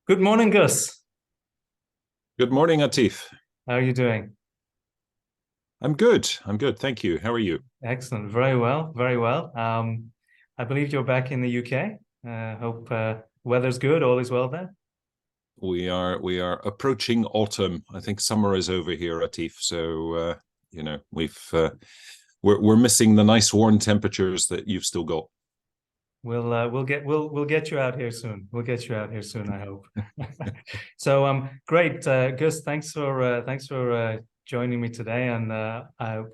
Good morning, Gus. Good morning, Atif. How are you doing? I'm good. I'm good. Thank you. How are you? Excellent. Very well. Very well. I believe you're back in the UK. Hope weather's good. All is well there. We are approaching autumn. I think summer is over here, Atif. So we're missing the nice warm temperatures that you've still got. We'll get you out here soon. We'll get you out here soon, I hope. So great, Gus. Thanks for joining me today, and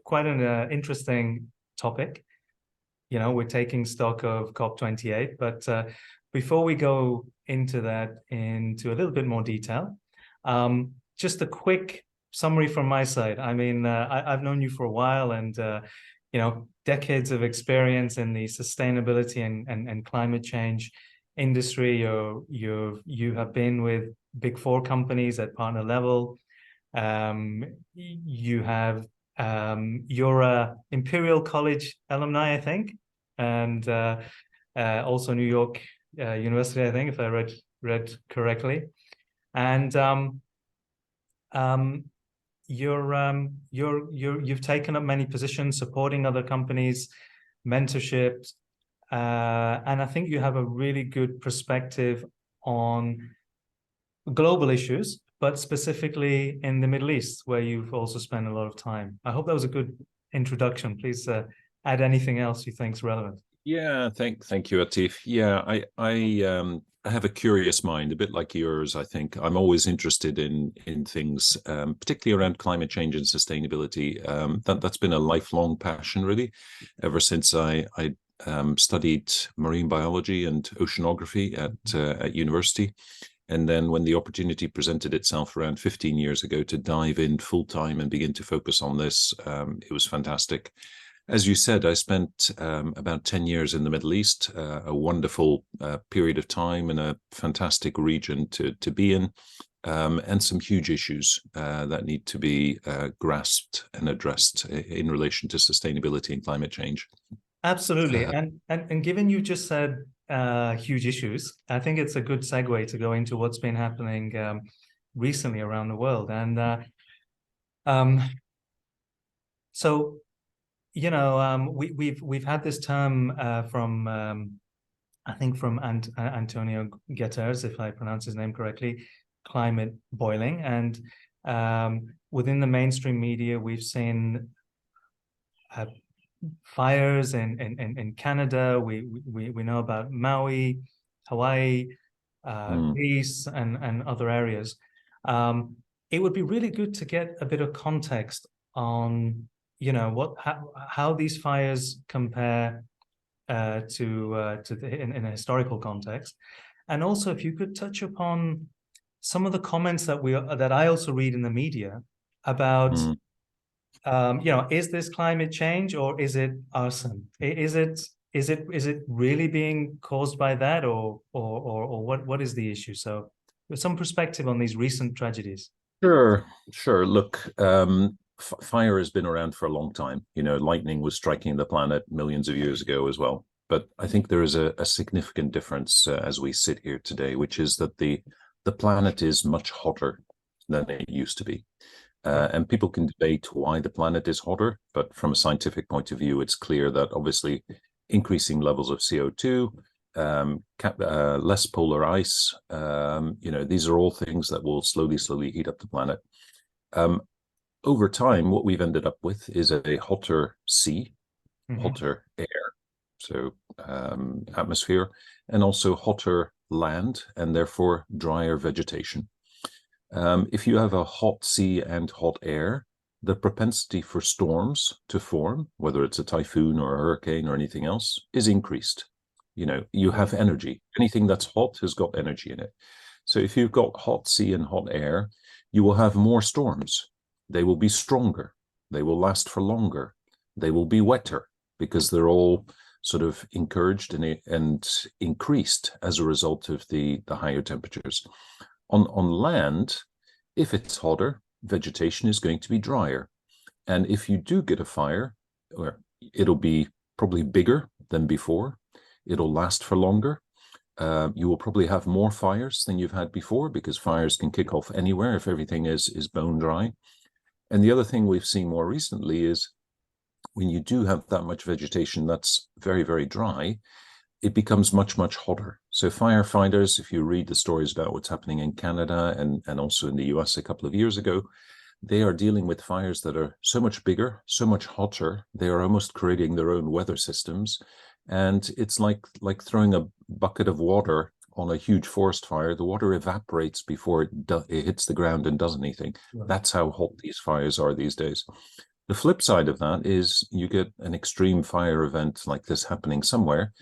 quite an interesting topic. You know, we're taking stock of COP28, but before we go into that into a little bit more detail, just a quick summary from my side. I mean, I've known you for a while, and you know, decades of experience in the sustainability and climate change industry. You have been with big four companies at partner level. You have you're a Imperial College alumni, I think, and also New York University, I think, if I read correctly. And um, you've taken up many positions supporting other companies, mentorships, and I think you have a really good perspective on global issues, but specifically in the Middle East, where you've also spent a lot of time. I hope that was a good introduction. Please add anything else you think is relevant. Yeah, thank you, Atif. Yeah, I have a curious mind, a bit like yours. I think I'm always interested in things, particularly around climate change and sustainability. That's been a lifelong passion, really, ever since I studied marine biology and oceanography at university. And then when the opportunity presented itself around 15 years ago to dive in full time and begin to focus on this, it was fantastic. As you said, I spent about 10 years in the Middle East, a wonderful period of time in a fantastic region to be in, and some huge issues that need to be grasped and addressed in relation to sustainability and climate change. Absolutely. Uh, And given you just said huge issues, I think it's a good segue to go into what's been happening recently around the world. And um, so, you know, we've had this term from I think from Antonio Guterres, if I pronounce his name correctly, climate boiling. And within the mainstream media, we've seen uh, fires in Canada. We know about Maui, Hawaii, mm. Greece, and other areas. It would be really good to get a bit of context on, you know, how these fires compare in a historical context, and also if you could touch upon some of the comments that I also read in the media about Mm. you know, is this climate change or is it arson? Is it really being caused by that, or what is the issue? So, with some perspective on these recent tragedies. Sure, sure. Look, fire has been around for a long time. You know, lightning was striking the planet millions of years ago as well. But I think there is a significant difference as we sit here today, which is that the planet is much hotter than it used to be. Right. And people can debate why the planet is hotter, but from a scientific point of view, it's clear that obviously increasing levels of CO2, less polar ice, these are all things that will slowly heat up the planet. Um, Over time, what we've ended up with is a hotter sea, Mm-hmm. hotter air, so atmosphere, and also hotter land, and therefore drier vegetation. If you have a hot sea and hot air, the propensity for storms to form, whether it's a typhoon or a hurricane or anything else, is increased. You know, you Right. have energy. Anything that's hot has got energy in it. So if you've got hot sea and hot air, you will have more storms. They will be stronger. They will last for longer. They will be wetter because they're all sort of encouraged and increased as a result of the higher temperatures. On land, if it's hotter, vegetation is going to be drier. And if you do get a fire, it'll be probably bigger than before. It'll last for longer. You will probably have more fires than you've had before, because fires can kick off anywhere if everything is bone dry. And the other thing we've seen more recently is when you do have that much vegetation that's very, very dry, it becomes much, much hotter. So firefighters, if you read the stories about what's happening in Canada and also in the US a couple of years ago, they are dealing with fires that are so much bigger, so much hotter. They are almost creating their own weather systems. And it's like throwing a bucket of water on a huge forest fire. The water evaporates before it hits the ground and does anything. Right. That's how hot these fires are these days. The flip side of that is you get an extreme fire event like this happening somewhere.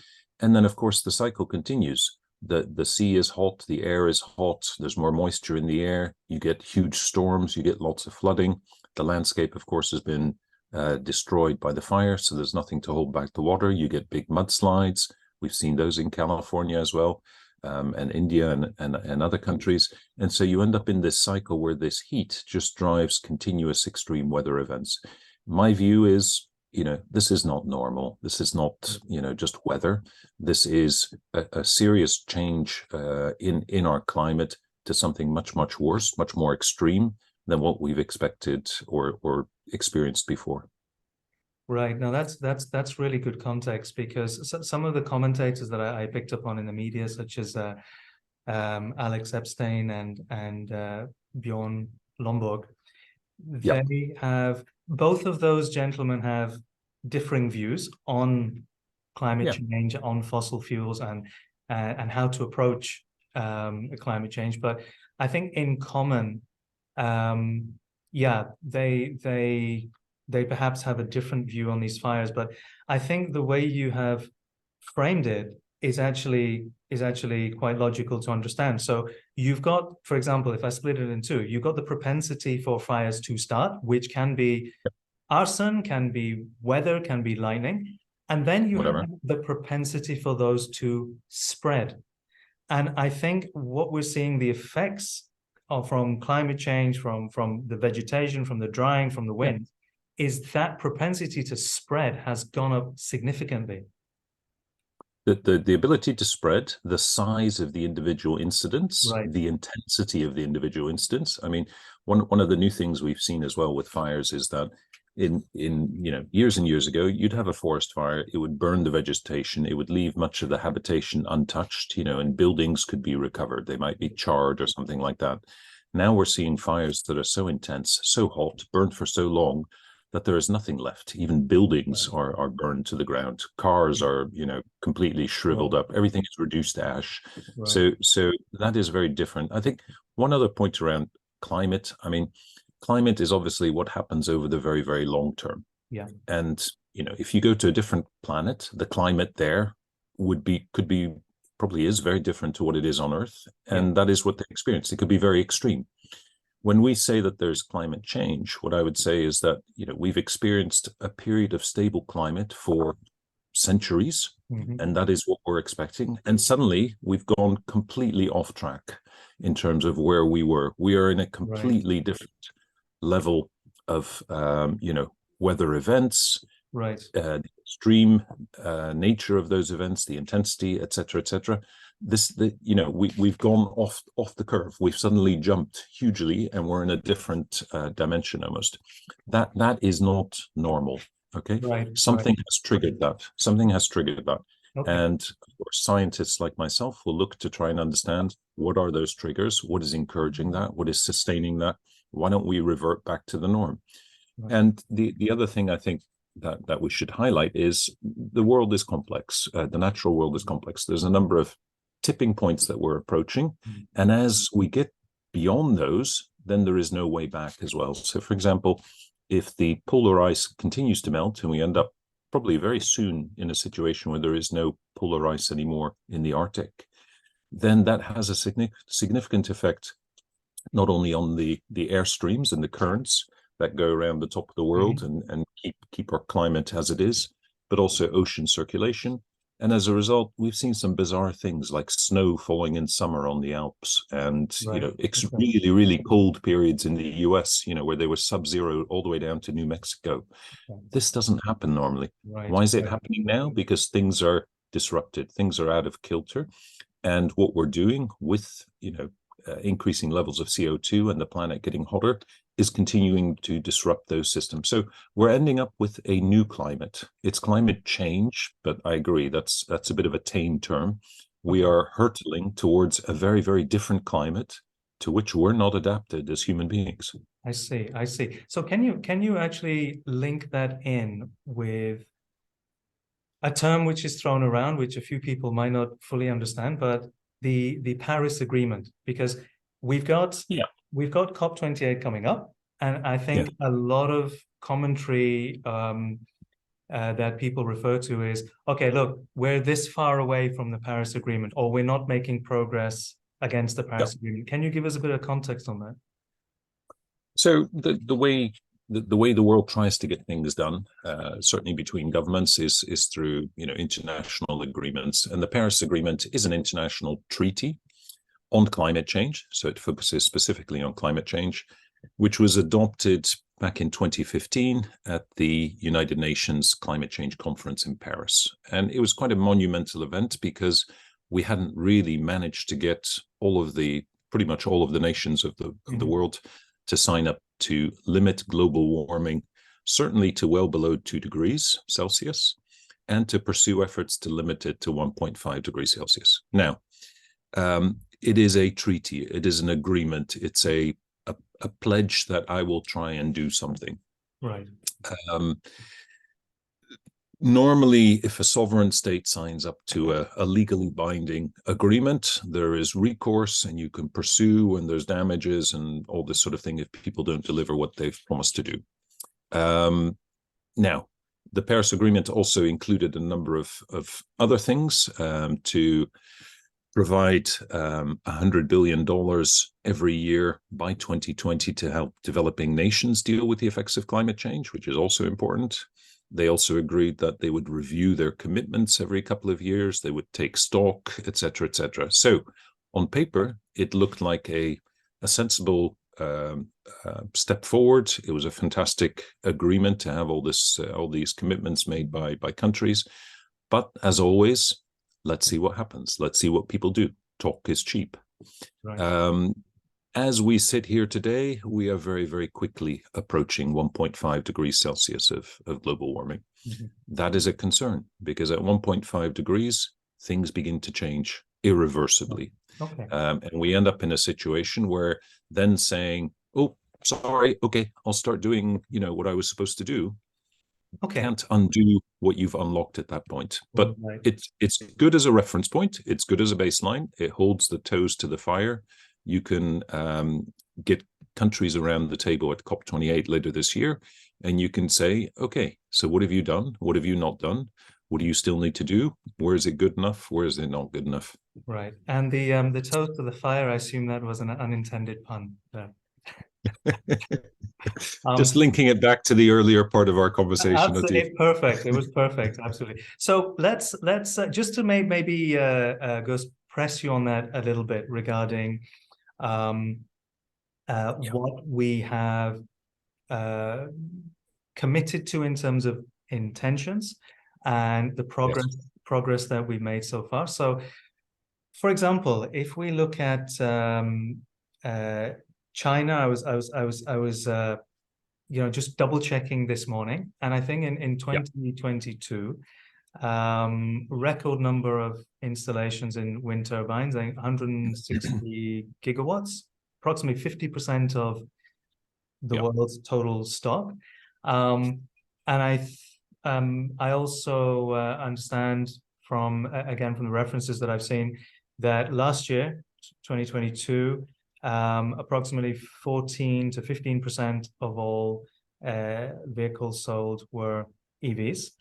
And then, of course, the cycle continues. The sea is hot, the air is hot, there's more moisture in the air, you get huge storms, you get lots of flooding. The landscape, of course, has been destroyed by the fire, so there's nothing to hold back the water. You get big mudslides. We've seen those in California as well, and India and other countries. And so you end up in this cycle where this heat just drives continuous extreme weather events. My view is, this is not normal. This is not, just weather. This is a serious change in our climate to something much, much worse, much more extreme than what we've expected or experienced before. Right. Now that's really good context, because some of the commentators that I picked up on in the media, such as Alex Epstein and Bjorn Lomborg, they have, both of those gentlemen have differing views on climate change, on fossil fuels, and how to approach climate change. But I think in common, they perhaps have a different view on these fires. But I think the way you have framed it is actually quite logical to understand. So you've got, for example, if I split it in two, you've got the propensity for fires to start, which can be arson, can be weather, can be lightning. And then you have the propensity for those to spread. And I think what we're seeing, the effects from climate change, from the vegetation, from the drying, from the wind, is that propensity to spread has gone up significantly. The ability to spread, the size of the individual incidents, the intensity of the individual incidents. I mean, one of the new things we've seen as well with fires is that in years and years ago, you'd have a forest fire, it would burn the vegetation, it would leave much of the habitation untouched, and buildings could be recovered. They might be charred or something like that. Now we're seeing fires that are so intense, so hot, burnt for so long, that there is nothing left. Even buildings are burned to the ground. Cars are, completely shriveled up. Everything is reduced to ash. So that is very different. I think one other point around climate, climate is obviously what happens over the very, very long term. Yeah. And, if you go to a different planet, the climate there probably is very different to what it is on Earth. And that is what they experience. It could be very extreme. When we say that there's climate change, what I would say is that, we've experienced a period of stable climate for centuries, and that is what we're expecting. And suddenly we've gone completely off track in terms of where we were. We are in a completely different level of, weather events, the extreme nature of those events, the intensity, et cetera, et cetera. We've gone off the curve. We've suddenly jumped hugely, and we're in a different dimension almost. That is not normal. Okay, something has triggered that. Something has triggered that. Okay. And of course, scientists like myself will look to try and understand what are those triggers, what is encouraging that, what is sustaining that. Why don't we revert back to the norm? And the other thing I think that we should highlight is the world is complex. The natural world is complex. There's a number of tipping points that we're approaching. And as we get beyond those, then there is no way back as well. So for example, if the polar ice continues to melt and we end up probably very soon in a situation where there is no polar ice anymore in the Arctic, then that has a significant effect, not only on the airstreams and the currents that go around the top of the world and keep our climate as it is, but also ocean circulation. And as a result, we've seen some bizarre things like snow falling in summer on the Alps and, really, really cold periods in the US, where they were sub-zero all the way down to New Mexico. This doesn't happen normally. Why is it happening now? Because things are disrupted, things are out of kilter. And what we're doing with, increasing levels of CO2 and the planet getting hotter is continuing to disrupt those systems. So we're ending up with a new climate. It's climate change, but I agree that's a bit of a tame term. We are hurtling towards a very, very different climate to which we're not adapted as human beings. I see. I see. So can you actually link that in with a term which is thrown around, which a few people might not fully understand, but the Paris Agreement, because we've got COP28 coming up, and I think a lot of commentary that people refer to is, okay, look, we're this far away from the Paris Agreement, or we're not making progress against the Paris Agreement. Can you give us a bit of context on that? So the way the world tries to get things done, certainly between governments, is through international agreements. And the Paris Agreement is an international treaty on climate change. So it focuses specifically on climate change, which was adopted back in 2015 at the United Nations Climate Change Conference in Paris. And it was quite a monumental event because we hadn't really managed to get pretty much all of the nations of the world to sign up to limit global warming, certainly to well below 2 degrees Celsius, and to pursue efforts to limit it to 1.5 degrees Celsius. Now, it is a treaty, it is an agreement, it's a pledge that I will try and do something. Right. Normally, if a sovereign state signs up to a legally binding agreement, there is recourse and you can pursue, and there's damages and all this sort of thing if people don't deliver what they've promised to do. Now, the Paris Agreement also included a number of other things to provide $100 billion every year by 2020 to help developing nations deal with the effects of climate change, which is also important. They also agreed that they would review their commitments every couple of years. They would take stock, et cetera, et cetera. So on paper, it looked like a sensible step forward. It was a fantastic agreement to have all these commitments made by countries. But as always, let's see what happens. Let's see what people do. Talk is cheap. Right. As we sit here today, we are very, very quickly approaching 1.5 degrees Celsius of global warming. Mm-hmm. That is a concern because at 1.5 degrees, things begin to change irreversibly. Okay. And we end up in a situation where then saying, oh, sorry, okay, I'll start doing, what I was supposed to do. Okay. Can't undo what you've unlocked at that point. But right. It's good as a reference point. It's good as a baseline. It holds the toes to the fire. You can get countries around the table at COP28 later this year, and you can say, okay, so what have you done? What have you not done? What do you still need to do? Where is it good enough? Where is it not good enough? Right. And the toes to the fire, I assume that was an unintended pun there. Just linking it back to the earlier part of our conversation. It's perfect. It was perfect. Absolutely. So let's just to maybe go press you on that a little bit regarding what we have committed to in terms of intentions and the progress that we've made so far. So, for example, if we look at China, I was just double checking this morning, and I think in 2022, record number of installations in wind turbines, 160 gigawatts, approximately 50% of the world's total stock. And I also understand from the references that I've seen that last year, 2022, approximately 14 to 15% of all vehicles sold were EVs.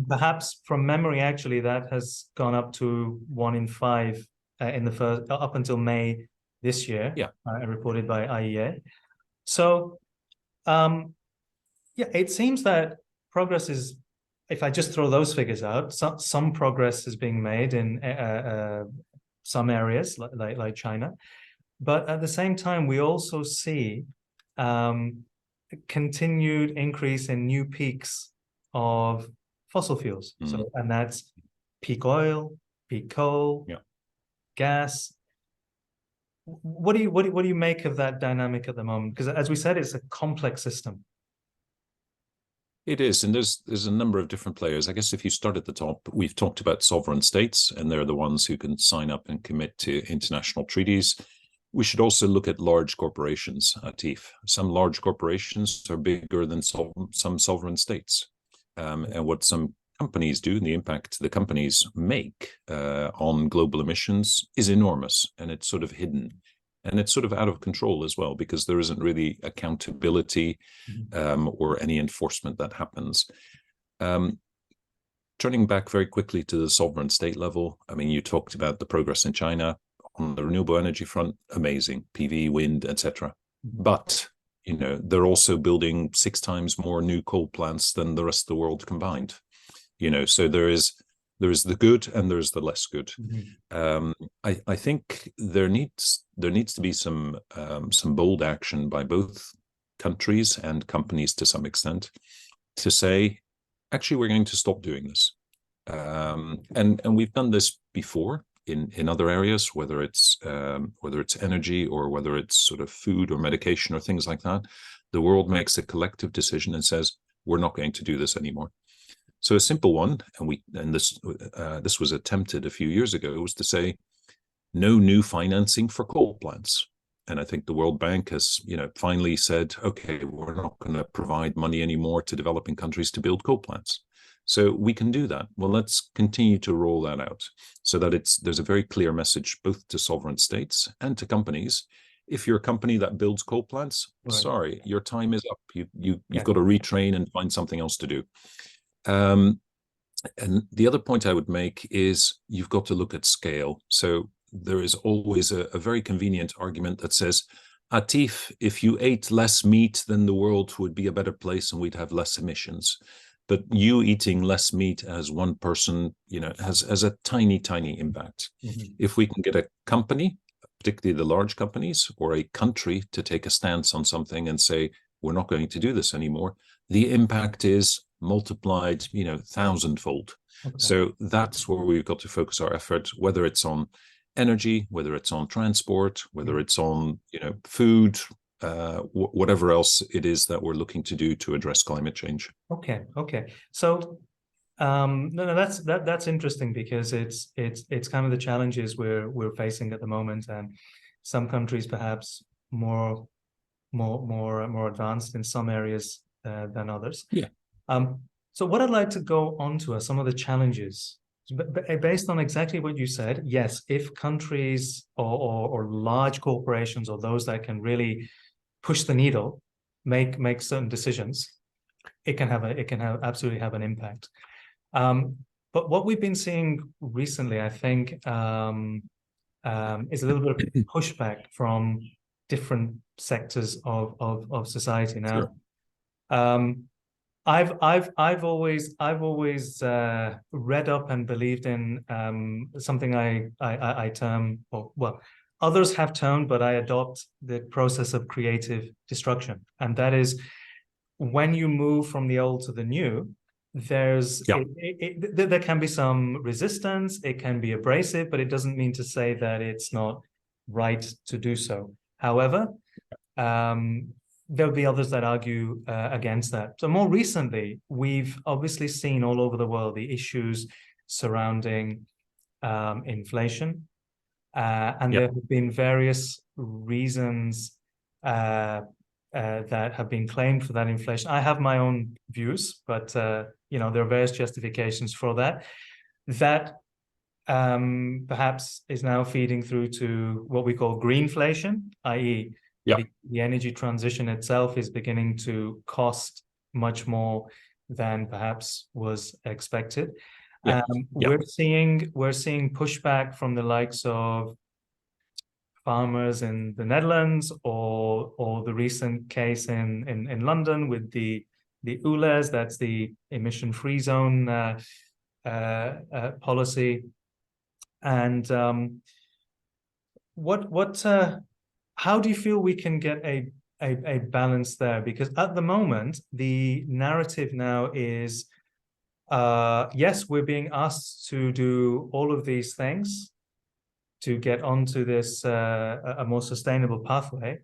Perhaps from memory, actually, that has gone up to 1 in 5 in the first up until May this year, reported by IEA. So, it seems that progress is, if I just throw those figures out, some progress is being made in some areas like China. But at the same time, we also see continued increase in new peaks of fossil fuels. So, and that's peak oil, peak coal, gas. What do you make of that dynamic at the moment? Because as we said, it's a complex system. It is, and there's a number of different players. I guess if you start at the top, we've talked about sovereign states, and they're the ones who can sign up and commit to international treaties. We should also look at large corporations, Atif. Some large corporations are bigger than some sovereign states. And what some companies do and the impact the companies make on global emissions is enormous, and it's sort of hidden. And it's sort of out of control as well, because there isn't really accountability or any enforcement that happens. Turning back very quickly to the sovereign state level, I mean, you talked about the progress in China on the renewable energy front, amazing, PV, wind, etc. But, you know, they're also building 6 times more new coal plants than the rest of the world combined. You know, so there is the good and there's the less good. I think there needs to be some bold action by both countries and companies to some extent to say, actually, we're going to stop doing this. And we've done this before in other areas, whether it's energy or whether it's sort of food or medication or things like that. The world makes a collective decision and says, we're not going to do this anymore. So a simple one, and this was attempted a few years ago, was to say no new financing for coal plants. And I think the World Bank has, you know, finally said, okay, we're not going to provide money anymore to developing countries to build coal plants. So we can do that. Well, let's continue to roll that out so that there's a very clear message both to sovereign states and to companies. If you're a company that builds coal plants, sorry, your time is up. You've got to retrain and find something else to do. And the other point I would make is you've got to look at scale. So there is always a very convenient argument that says, Atif, if you ate less meat, then the world would be a better place and we'd have less emissions. But you eating less meat as one person, you know, has a tiny, tiny impact. If we can get a company, particularly the large companies, or a country to take a stance on something and say, we're not going to do this anymore, the impact is multiplied, you know, 1,000-fold. So that's where we've got to focus our effort, whether it's on energy, whether it's on transport, whether it's on, you know, food, whatever else it is that we're looking to do to address climate change. Okay. So no, that's interesting, because it's kind of the challenges we're facing at the moment, and some countries perhaps more advanced in some areas than others. Yeah. So what I'd like to go on to are some of the challenges based on exactly what you said. Yes, if countries or large corporations or those that can really push the needle make certain decisions, it can absolutely have an impact. But what we've been seeing recently, I think, is a little bit of pushback from different sectors of society now. Sure. I've always read up and believed in something I term, or well, others have termed, but I adopt the process of creative destruction, and that is when you move from the old to the new. There can be some resistance. It can be abrasive, but it doesn't mean to say that it's not right to do so. However, there'll be others that argue against that. So more recently, we've obviously seen all over the world the issues surrounding inflation, and there have been various reasons that have been claimed for that inflation. I have my own views, but you know, there are various justifications for that. That perhaps is now feeding through to what we call greenflation, i.e., the energy transition itself is beginning to cost much more than perhaps was expected. We're seeing pushback from the likes of farmers in the Netherlands, or the recent case in London with the ULEZ, that's the emission-free zone policy. And how do you feel we can get a balance there? Because at the moment, the narrative now is, yes, we're being asked to do all of these things, to get onto this a more sustainable pathway,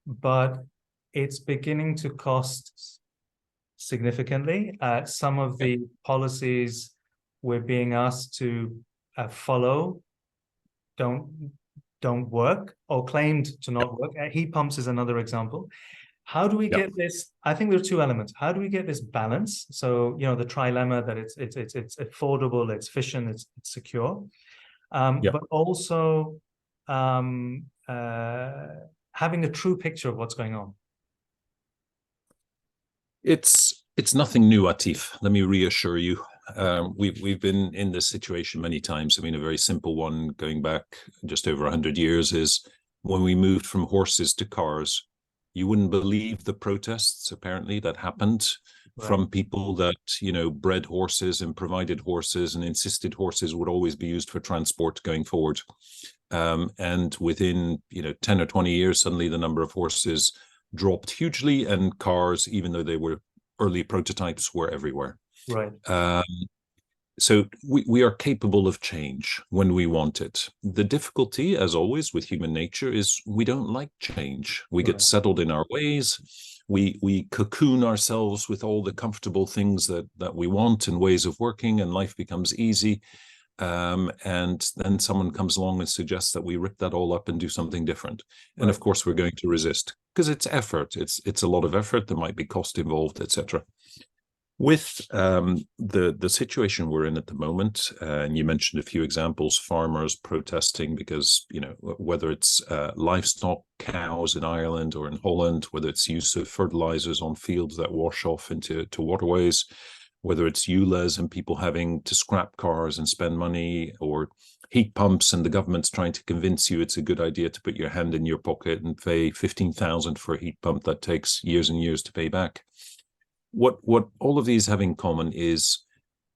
but it's beginning to cost significantly. Some of the policies we're being asked to follow don't work, or claimed to not work. Heat pumps is another example. How do we get this? I think there are two elements. How do we get this balance? So, you know, the trilemma that it's affordable, it's efficient, it's secure, but also having a true picture of what's going on. It's nothing new, Atif. Let me reassure you. We've been in this situation many times. I mean, a very simple one going back just over 100 years is when we moved from horses to cars. You wouldn't believe the protests, apparently, that happened from people that, you know, bred horses and provided horses and insisted horses would always be used for transport going forward. And within, you know, 10 or 20 years, suddenly the number of horses dropped hugely, and cars, even though they were early prototypes, were everywhere. Right. So we are capable of change when we want it. The difficulty, as always, with human nature is we don't like change. We get settled in our ways. We cocoon ourselves with all the comfortable things that we want and ways of working, and life becomes easy. And then someone comes along and suggests that we rip that all up and do something different. And of course, we're going to resist because it's effort. It's a lot of effort. There might be cost involved, etc. With the situation we're in at the moment, and you mentioned a few examples, farmers protesting because, you know, whether it's livestock, cows in Ireland or in Holland, whether it's use of fertilizers on fields that wash off into waterways, whether it's ULEZ and people having to scrap cars and spend money, or heat pumps and the government's trying to convince you it's a good idea to put your hand in your pocket and pay 15,000 for a heat pump that takes years and years to pay back. What all of these have in common is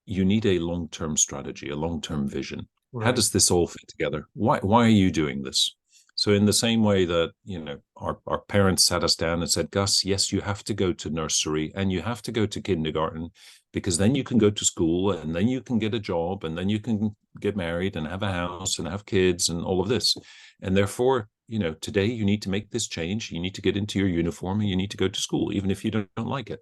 you need a long-term strategy, a long-term vision. Right. How does this all fit together? Why are you doing this? So in the same way that, you know, our parents sat us down and said, Gus, yes, you have to go to nursery and you have to go to kindergarten, because then you can go to school and then you can get a job and then you can get married and have a house and have kids and all of this. And therefore, you know, today you need to make this change. You need to get into your uniform and you need to go to school, even if you don't like it.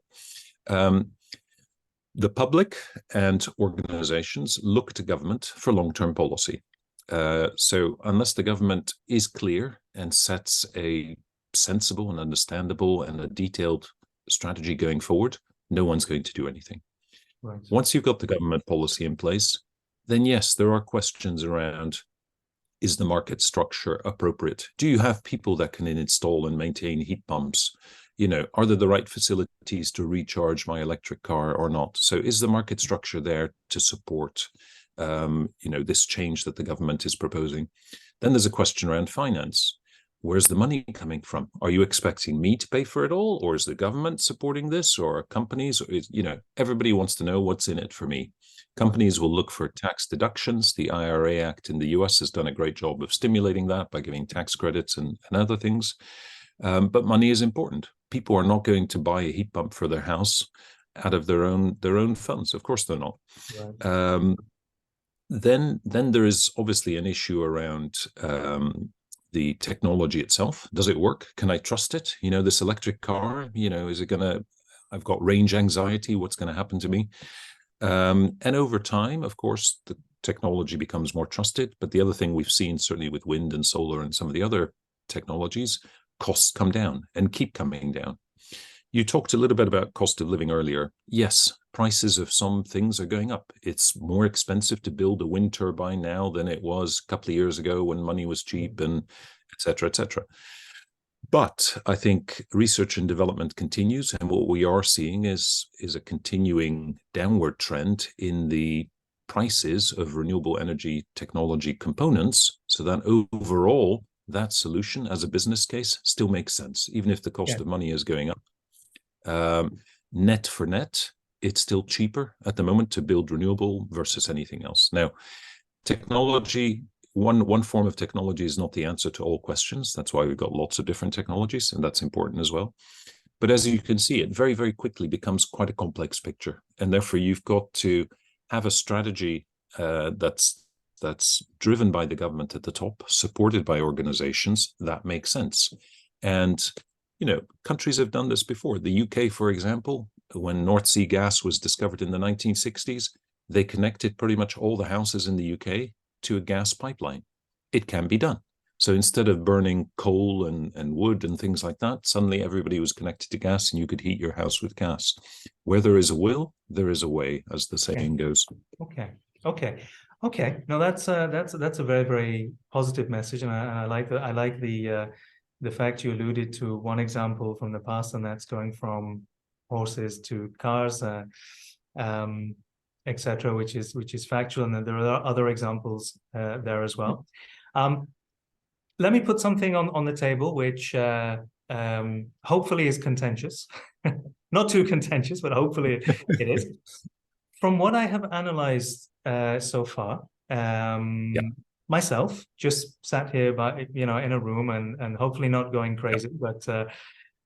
The public and organizations look to government for long-term policy. So unless the government is clear and sets a sensible and understandable and a detailed strategy going forward, no one's going to do anything. Right. Once you've got the government policy in place, then yes, there are questions around, is the market structure appropriate? Do you have people that can install and maintain heat pumps? You know, are there the right facilities to recharge my electric car or not? So is the market structure there to support, you know, this change that the government is proposing? Then there's a question around finance. Where's the money coming from? Are you expecting me to pay for it all? Or is the government supporting this, or companies? Or you know, everybody wants to know what's in it for me. Companies will look for tax deductions. The IRA Act in the US has done a great job of stimulating that by giving tax credits and other things. But money is important. People are not going to buy a heat pump for their house out of their own funds. Of course they're not. Right. Then there is obviously an issue around the technology itself. Does it work? Can I trust it? You know, this electric car, you know, is it gonna, I've got range anxiety, what's going to happen to me? And over time, of course, the technology becomes more trusted. But the other thing we've seen, certainly with wind and solar and some of the other technologies, costs come down and keep coming down. You talked a little bit about cost of living earlier. Yes, prices of some things are going up. It's more expensive to build a wind turbine now than it was a couple of years ago when money was cheap, and et cetera, et cetera. But I think research and development continues, and what we are seeing is a continuing downward trend in the prices of renewable energy technology components, so that overall, that solution as a business case still makes sense, even if the cost of money is going up. Net for net, it's still cheaper at the moment to build renewable versus anything else. Now, technology, one form of technology is not the answer to all questions. That's why we've got lots of different technologies, and that's important as well. But as you can see, it very, very quickly becomes quite a complex picture. And therefore, you've got to have a strategy that's that's driven by the government at the top, supported by organizations, that makes sense. And, countries have done this before. The UK, for example, when North Sea gas was discovered in the 1960s, they connected pretty much all the houses in the UK to a gas pipeline. It can be done. So instead of burning coal and wood and things like that, suddenly everybody was connected to gas and you could heat your house with gas. Where there is a will, there is a way, as the saying goes. Okay. No, that's a very, very positive message, and I like the fact you alluded to one example from the past, and that's going from horses to cars, etc., which is factual, and then there are other examples there as well. Let me put something on the table, which hopefully is contentious. Not too contentious, but hopefully it is. From what I have analyzed so far, myself, just sat here in a room and hopefully not going crazy, but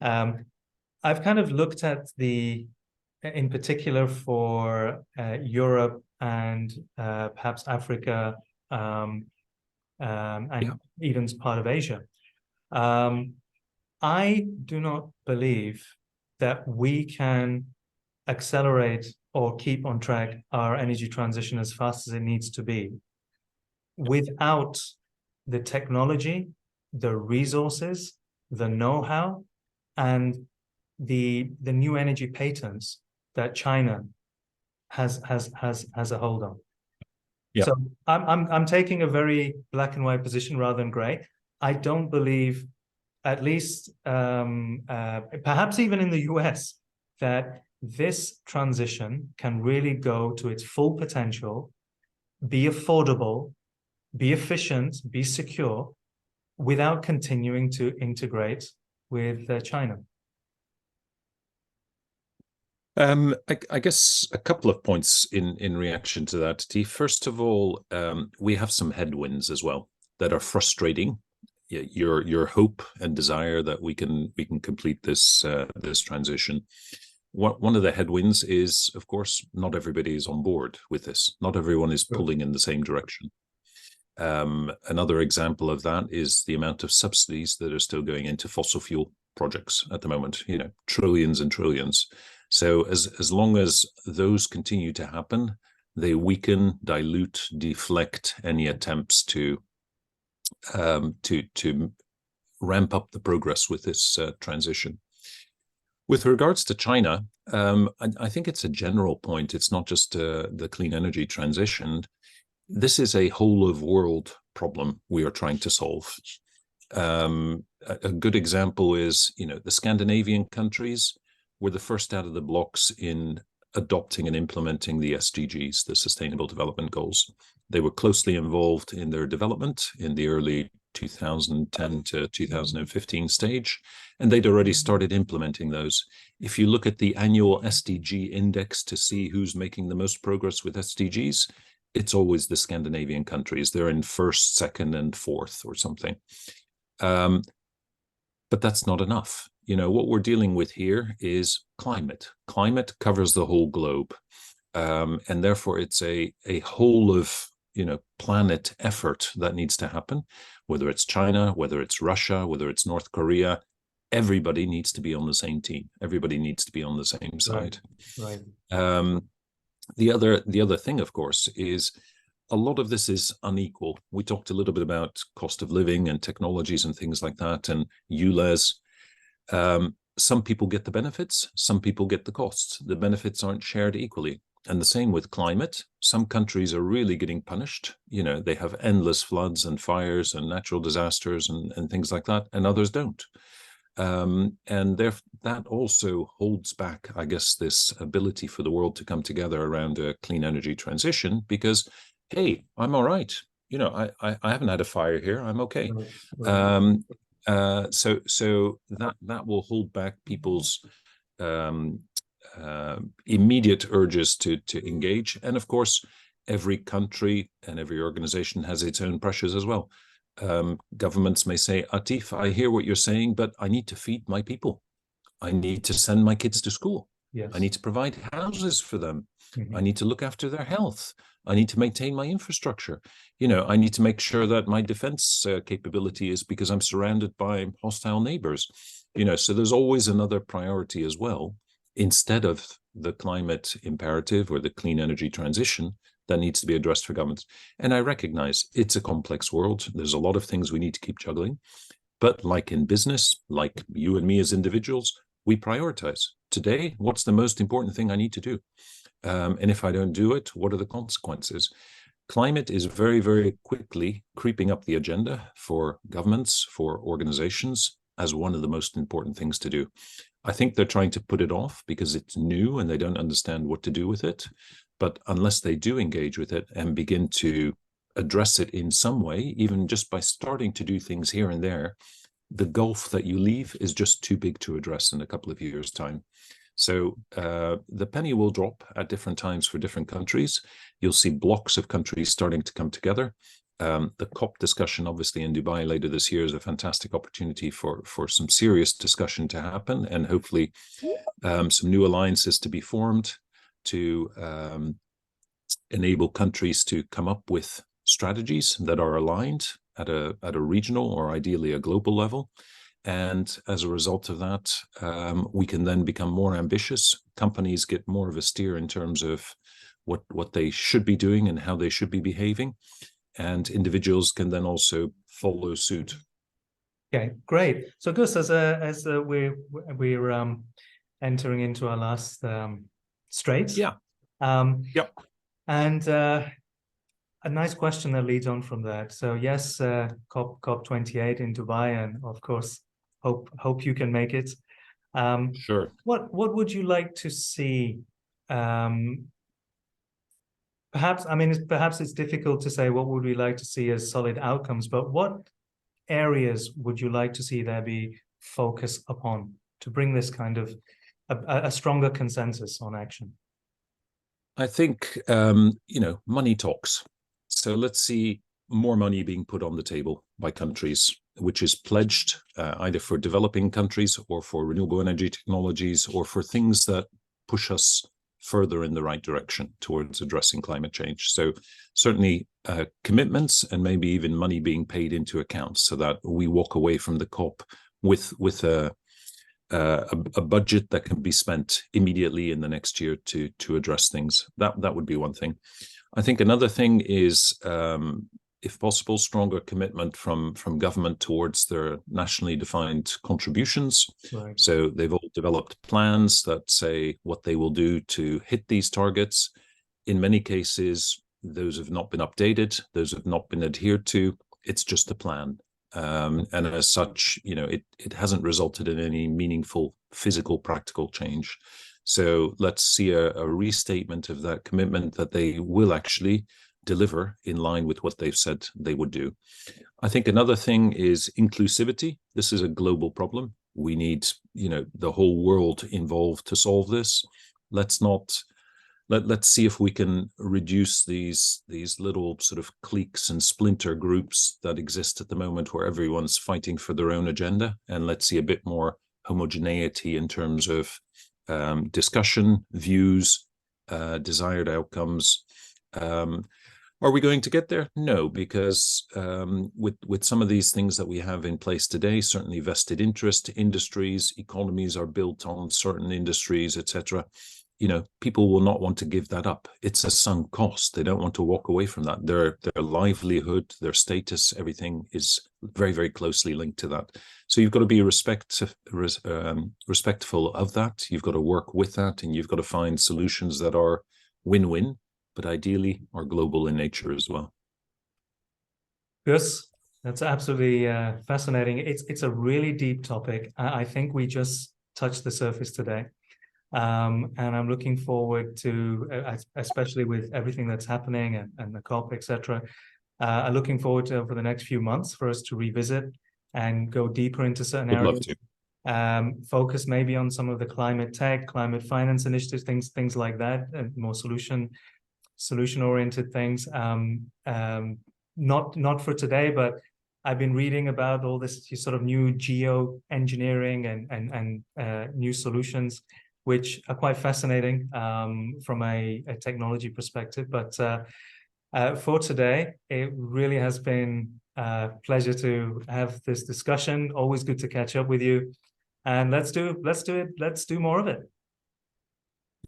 I've kind of looked at in particular for Europe and perhaps Africa, and even part of Asia. I do not believe that we can accelerate or keep on track our energy transition as fast as it needs to be without the technology, the resources, the know-how, and the new energy patents that China has a hold on. Yeah. So I'm taking a very black and white position rather than gray. I don't believe, at least perhaps even in the US, that this transition can really go to its full potential, be affordable, be efficient, be secure, without continuing to integrate with China. I guess a couple of points in reaction to that, T. First of all, we have some headwinds as well that are frustrating. Your hope and desire that we can complete this transition. One of the headwinds is, of course, not everybody is on board with this. Not everyone is pulling in the same direction. Another example of that is the amount of subsidies that are still going into fossil fuel projects at the moment. Trillions and trillions. So as long as those continue to happen, they weaken, dilute, deflect any attempts to ramp up the progress with this transition. With regards to China, I think it's a general point. It's not just the clean energy transition. This is a whole of world problem we are trying to solve. A good example is, the Scandinavian countries were the first out of the blocks in adopting and implementing the SDGs, the Sustainable Development Goals. They were closely involved in their development in the early 2010 to 2015 stage, and they'd already started implementing those. If you look at the annual SDG index to see who's making the most progress with SDGs, it's always the Scandinavian countries. They're in first, second, and fourth or something. But that's not enough. What we're dealing with here is climate. Climate covers the whole globe. And therefore it's a whole of, planet effort that needs to happen, whether it's China, whether it's Russia, whether it's North Korea. Everybody needs to be on the same team. Everybody needs to be on the same side. Right. The other thing, of course, is a lot of this is unequal. We talked a little bit about cost of living and technologies and things like that, and ULEZ. Some people get the benefits, some people get the costs. The benefits aren't shared equally. And the same with climate. Some countries are really getting punished. They have endless floods and fires and natural disasters and things like that, and others don't. And that also holds back, I guess, this ability for the world to come together around a clean energy transition because, hey, I'm all right. I haven't had a fire here. I'm okay. Right. So that will hold back people's immediate urges to engage. And of course, every country and every organization has its own pressures as well. Governments may say, Atif, I hear what you're saying, but I need to feed my people. I need to send my kids to school. Yes. I need to provide houses for them. Mhm. I need to look after their health. I need to maintain my infrastructure. I need to make sure that my defense capability is, because I'm surrounded by hostile neighbors. So there's always another priority as well, instead of the climate imperative or the clean energy transition that needs to be addressed for governments. And I recognize it's a complex world. There's a lot of things we need to keep juggling. But like in business, like you and me as individuals, we prioritize. Today, what's the most important thing I need to do? And if I don't do it, what are the consequences? Climate is very, very quickly creeping up the agenda for governments, for organizations, as one of the most important things to do. I think they're trying to put it off because it's new and they don't understand what to do with it. But unless they do engage with it and begin to address it in some way, even just by starting to do things here and there, the gulf that you leave is just too big to address in a couple of years' time. So the penny will drop at different times for different countries. You'll see blocks of countries starting to come together. The COP discussion, obviously, in Dubai later this year is a fantastic opportunity for some serious discussion to happen, and hopefully some new alliances to be formed to enable countries to come up with strategies that are aligned at a regional or ideally a global level. And as a result of that, we can then become more ambitious. Companies get more of a steer in terms of what they should be doing and how they should be behaving. And individuals can then also follow suit. Okay, great. So Gus, as we're entering into our last straight. Yeah. Yep. And a nice question that leads on from that. So yes, COP28 in Dubai, and of course, hope you can make it. Sure. What would you like to see? Perhaps it's difficult to say what would we like to see as solid outcomes, but what areas would you like to see there be focus upon to bring this kind of a stronger consensus on action? I think money talks. So let's see more money being put on the table by countries, which is pledged either for developing countries or for renewable energy technologies or for things that push us further in the right direction towards addressing climate change. So certainly commitments and maybe even money being paid into account so that we walk away from the COP with a budget that can be spent immediately in the next year to address things. That would be one thing. I think another thing is, if possible, stronger commitment from government towards their nationally defined contributions. Right. So they've all developed plans that say what they will do to hit these targets. In many cases, those have not been updated, those have not been adhered to. It's just a plan. And as such, it hasn't resulted in any meaningful physical, practical change. So let's see a restatement of that commitment that they will actually deliver in line with what they've said they would do. I think another thing is inclusivity. This is a global problem. We need, the whole world involved to solve this. Let's see if we can reduce these little sort of cliques and splinter groups that exist at the moment where everyone's fighting for their own agenda. And let's see a bit more homogeneity in terms of discussion, views, desired outcomes. Are we going to get there? No, because with some of these things that we have in place today, certainly vested interest, industries, economies are built on certain industries, etc. People will not want to give that up. It's a sunk cost. They don't want to walk away from that. Their livelihood, their status, everything is very, very closely linked to that. So you've got to be respectful of that. You've got to work with that, and you've got to find solutions that are win-win, but ideally are global in nature as well. Gus, that's absolutely fascinating. It's a really deep topic. I think we just touched the surface today. And I'm looking forward to, especially with everything that's happening and the COP, etc. I'm looking forward to over the next few months for us to revisit and go deeper into certain areas. Would love to. Focus maybe on some of the climate tech, climate finance initiatives, things like that, and more solution-oriented things. Not for today, but I've been reading about all this sort of new geoengineering and new solutions. which are quite fascinating from a technology perspective. But for today, it really has been a pleasure to have this discussion. Always good to catch up with you. And let's do it. Let's do more of it.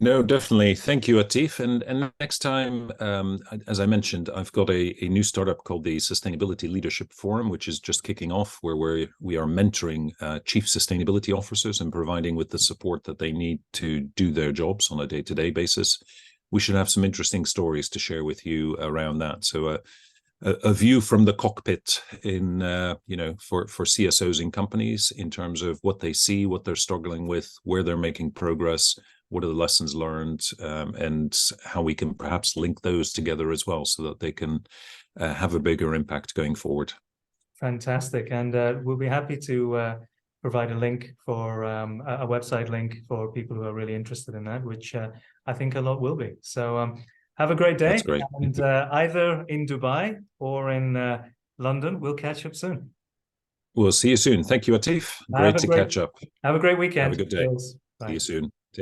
No, definitely. Thank you, Atif. And next time, as I mentioned, I've got a new startup called the Sustainability Leadership Forum, which is just kicking off, where we are mentoring chief sustainability officers and providing with the support that they need to do their jobs on a day-to-day basis. We should have some interesting stories to share with you around that. So a view from the cockpit in, for CSOs in companies in terms of what they see, what they're struggling with, where they're making progress, what are the lessons learned, and how we can perhaps link those together as well so that they can have a bigger impact going forward. Fantastic. And we'll be happy to provide a link for a website link for people who are really interested in that, which I think a lot will be. So have a great day. That's great. And either in Dubai or in London, we'll catch up soon. We'll see you soon. Thank you, Atif. Great to catch up. Have a great weekend. Have a good day. Cheers. Bye. See you soon.